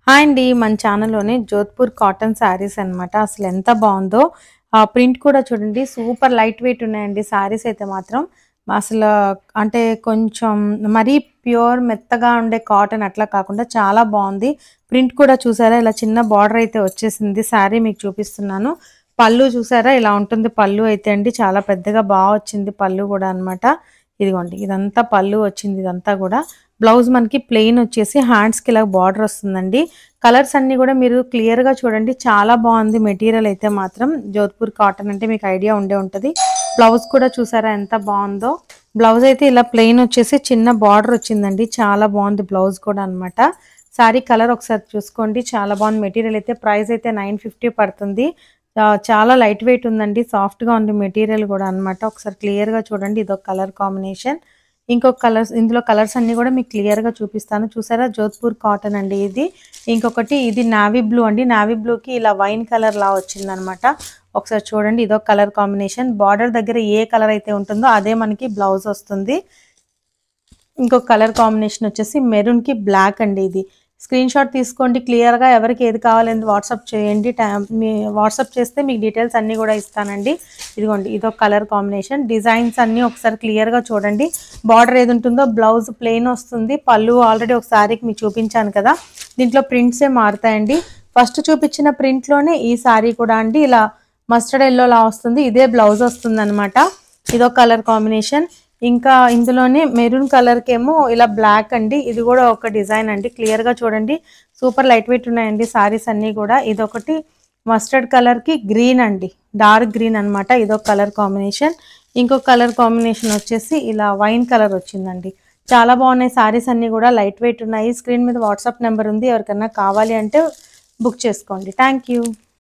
Hi అండి. మన ఛానల్‌లోనే Jodhpur cotton saris అన్నమాట. అసలు ఎంత బావుందో. ప్రింట్ కూడా చూడండి సూపర్ లైట్ వెయిట్ ఉన్నాయండి శారీస్ అయితే మాత్రం. అసలు అంటే కొంచెం మరీ ప్యూర్ మెత్తగా ఉండే కాటన్ అట్లా కాకుండా చాలా బావుంది. ప్రింట్ కూడా చూసారా ఇలా చిన్న బార్డర్ అయితే వచ్చేసింది. శారీ మీకు చూపిస్తున్నాను. పళ్ళు చూసారా ఇలా ఉంటుంది పళ్ళు అయితే అండి. చాలా పెద్దగా వచ్చింది పళ్ళు కూడా అన్నమాట. ఇదిగోండి ఇదంతా పళ్ళు వచ్చింది ఇదంతా కూడా. బ్లౌజ్ మనకి ప్లెయిన్ వచ్చేసి హ్యాండ్స్‌కి ఇలా బార్డర్ వస్తుందండి. కలర్స్ అన్నీ కూడా మీరు క్లియర్‌గా చూడండి. చాలా బాగుంది మెటీరియల్ అయితే మాత్రం. జోధ్‌పూర్ కాటన్ అంటే మీకు ఐడియా ఉండే ఉంటది. బ్లౌజ్ కూడా చూసారా ఎంత బాగుందో. బ్లౌజ్ అయితే ఇలా ప్లెయిన్ వచ్చేసి చిన్న బార్డర్ వచ్చిందండి. చాలా బాగుంది బ్లౌజ్ కూడా అన్నమాట. సారీ కలర్ ఒకసారి చూసుకోండి. చాలా బాగుంది మెటీరియల్ అయితే. ప్రైస్ అయితే 950 పడుతుంది. చాలా లైట్ వెయిట్ ఉందండి. సాఫ్ట్‌గా ఉంది మెటీరియల్ కూడా అన్నమాట. ఒకసారి క్లియర్‌గా చూడండి. ఇదొక కలర్ కాంబినేషన్. ఇంకొక కలర్స్ ఇందులో కలర్స్ అన్నీ కూడా మీకు క్లియర్‌గా చూపిస్తాను. చూసారా జోధ్‌పూర్ కాటన్ అండి ఇది. ఇంకొకటి ఇది నావీ బ్లూ అండి. నావీ బ్లూకి ఇలా వైన్ కలర్ లా వచ్చిందనమాట. ఒకసారి చూడండి ఇదొక కలర్ కాంబినేషన్. బార్డర్ దగ్గర ఏ కలర్ అయితే ఉంటుందో అదే మనకి బ్లౌజ్ వస్తుంది. ఇంకొక కలర్ కాంబినేషన్ వచ్చేసి మెరూన్‌కి బ్లాక్ అండి ఇది. స్క్రీన్ షాట్ తీసుకోండి క్లియర్‌గా ఎవరికి ఏది కావాలని వాట్సాప్ చేయండి. మీ వాట్సాప్ చేస్తే మీకు డీటెయిల్స్ అన్నీ కూడా ఇస్తానండి. ఇదిగోండి ఇదొక కలర్ కాంబినేషన్. డిజైన్స్ అన్నీ ఒకసారి క్లియర్‌గా చూడండి. బార్డర్ ఏది ఉంటుందో బ్లౌజ్ ప్లెయిన్ వస్తుంది. పళ్ళు ఆల్రెడీ ఒక సారీకి మీకు చూపించాను కదా. దీంట్లో ప్రింట్సే మారుతాయండి. ఫస్ట్ చూపించిన ప్రింట్‌లోనే ఈ సారీ కూడా అండి ఇలా మస్టర్డ్ ఎల్లోలా వస్తుంది. ఇదే బ్లౌజ్ వస్తుందన్నమాట. ఇదొక కలర్ కాంబినేషన్. ఇంకా ఇందులోనే మెరూన్ కలర్‌కి ఏమో ఇలా బ్లాక్ అండి. ఇది కూడా ఒక డిజైన్ అండి. క్లియర్‌గా చూడండి. సూపర్ లైట్ వెయిట్ ఉన్నాయండి సారీస్ అన్నీ కూడా. ఇదొకటి మస్టర్డ్ కలర్‌కి గ్రీన్ అండి. డార్క్ గ్రీన్ అన్నమాట. ఇదొక కలర్ కాంబినేషన్. ఇంకొక కలర్ కాంబినేషన్ వచ్చేసి ఇలా వైన్ కలర్ వచ్చిందండి. చాలా బాగున్నాయి సారీస్ అన్నీ కూడా లైట్ వెయిట్ ఉన్నాయి. స్క్రీన్ మీద వాట్సాప్ నెంబర్ ఉంది. ఎవరికైనా కావాలి అంటే బుక్ చేసుకోండి. Thank you.